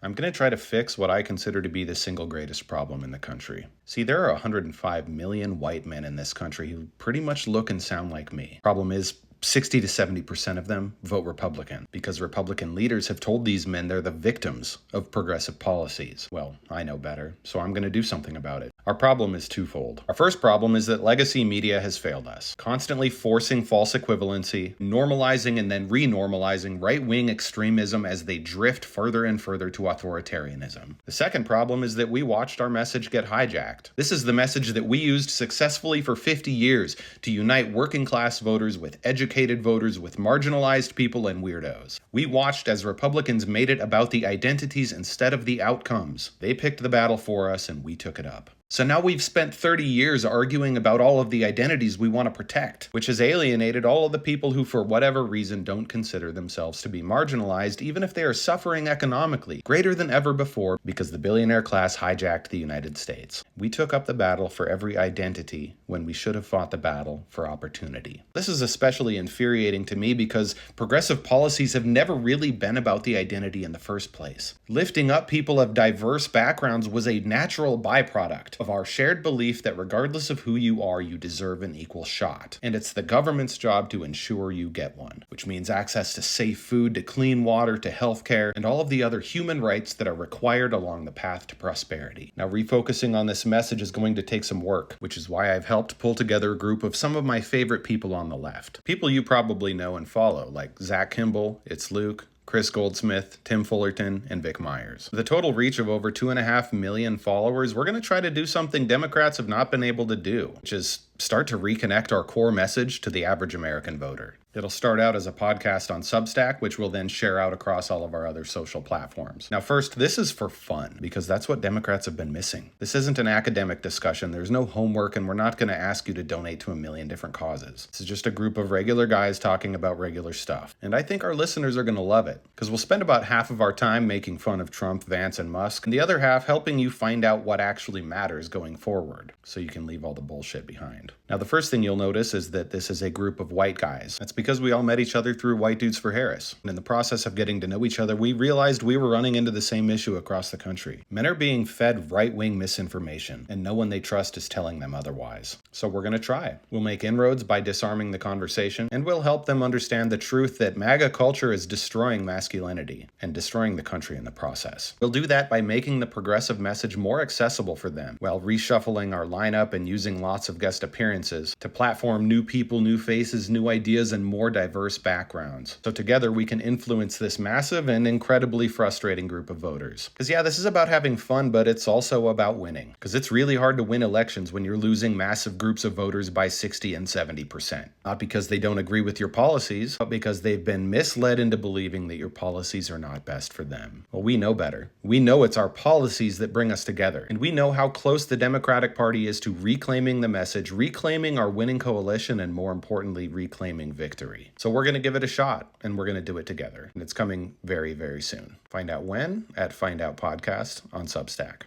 I'm going to try to fix what I consider to be the single greatest problem in the country. See, there are 105 million white men in this country who pretty much look and sound like me. Problem is, 60 to 70% of them vote Republican because Republican leaders have told these men they're the victims of progressive policies. Well, I know better, so I'm going to do something about it. Our problem is twofold. Our first problem is that legacy media has failed us, constantly forcing false equivalency, normalizing and then renormalizing right-wing extremism as they drift further and further to authoritarianism. The second problem is that we watched our message get hijacked. This is the message that we used successfully for 50 years to unite working-class voters with educated voters, with marginalized people and weirdos. We watched as Republicans made it about the identities instead of the outcomes. They picked the battle for us and we took it up. So now we've spent 30 years arguing about all of the identities we want to protect, which has alienated all of the people who for whatever reason don't consider themselves to be marginalized, even if they are suffering economically greater than ever before because the billionaire class hijacked the United States. We took up the battle for every identity when we should have fought the battle for opportunity. This is especially infuriating to me because progressive policies have never really been about the identity in the first place. Lifting up people of diverse backgrounds was a natural byproduct of our shared belief that regardless of who you are, you deserve an equal shot. And it's the government's job to ensure you get one, which means access to safe food, to clean water, to healthcare, and all of the other human rights that are required along the path to prosperity. Now, refocusing on this message is going to take some work, which is why I've helped pull together a group of some of my favorite people on the left. People you probably know and follow, like Zach Kimball, It's Luke, Chris Goldsmith, Tim Fullerton, and Vic Myers. With a total reach of over 2.5 million followers, we're going to try to do something Democrats have not been able to do, which is start to reconnect our core message to the average American voter. It'll start out as a podcast on Substack, which we'll then share out across all of our other social platforms. Now, first, this is for fun, because that's what Democrats have been missing. This isn't an academic discussion. There's no homework, and we're not going to ask you to donate to a million different causes. This is just a group of regular guys talking about regular stuff. And I think our listeners are going to love it, because we'll spend about half of our time making fun of Trump, Vance, and Musk, and the other half helping you find out what actually matters going forward, so you can leave all the bullshit behind. Now, the first thing you'll notice is that this is a group of white guys. That's because we all met each other through White Dudes for Harris. And in the process of getting to know each other, we realized we were running into the same issue across the country. Men are being fed right-wing misinformation, and no one they trust is telling them otherwise. So we're going to try. We'll make inroads by disarming the conversation, and we'll help them understand the truth that MAGA culture is destroying masculinity and destroying the country in the process. We'll do that by making the progressive message more accessible for them, while reshuffling our lineup and using lots of guest appearances to platform new people, new faces, new ideas, and more diverse backgrounds. So together we can influence this massive and incredibly frustrating group of voters. Because yeah, this is about having fun, but it's also about winning. Because it's really hard to win elections when you're losing massive groups of voters by 60 and 70%. Not because they don't agree with your policies, but because they've been misled into believing that your policies are not best for them. Well, we know better. We know it's our policies that bring us together. And we know how close the Democratic Party is to reclaiming the message, reclaiming our winning coalition, and more importantly, reclaiming victory. So we're going to give it a shot, and we're going to do it together. And it's coming very, very soon. Find out when at Find Out Podcast on Substack.